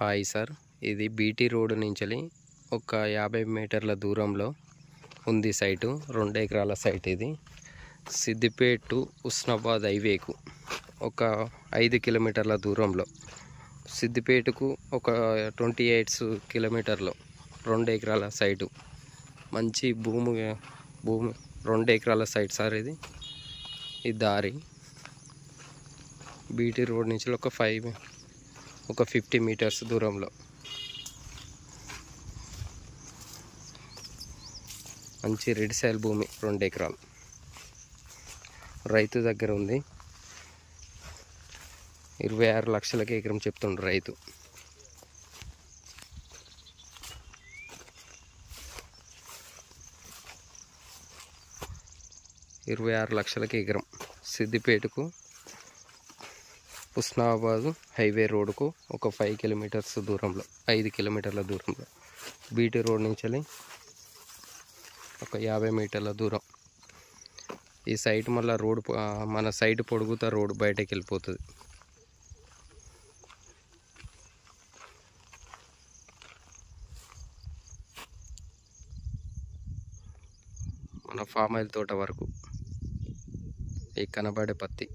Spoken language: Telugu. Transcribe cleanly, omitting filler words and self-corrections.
హాయ్ సార్, ఇది బీటీ రోడ్ నుంచి ఒక 50 మీటర్ల దూరంలో ఉంది సైటు. 2 ఎకరాల సైట్ ఇది. సిద్దిపేట టు ఉస్నాబాద్ హైవేకు ఒక 5 కిలోమీటర్ల దూరంలో, సిద్దిపేటకు ఒక 28 కిలోమీటర్లు 2 ఎకరాల సైటు. మంచి భూమి 2 ఎకరాల సైట్ సార్ ఇది. ఈ దారి బీటీ రోడ్ నుంచి ఒక 50 మీటర్స్ దూరంలో మంచి రెడ్ సాయిల్ భూమి 2 ఎకరాలు రైతు దగ్గర ఉంది. 26 లక్షలకి ఎకరం చెప్తుండ్రు రైతు. ₹26,00,000 ఎకరం. సిద్దిపేటకు ఉస్నాబాద్ హైవే రోడ్కు ఒక 5 కిలోమీటర్స్ దూరంలో, 5 కిలోమీటర్ల దూరంలో, బీటీ రోడ్ నుంచి ఒక 50 మీటర్ల దూరం. ఈ సైట్ మళ్ళీ రోడ్ మన సైట్ పొడుగుతా రోడ్ బయటకు వెళ్ళిపోతుంది. మన ఫామ్ ఆయిల్ తోట వరకు ఈ కనబడే పత్తి.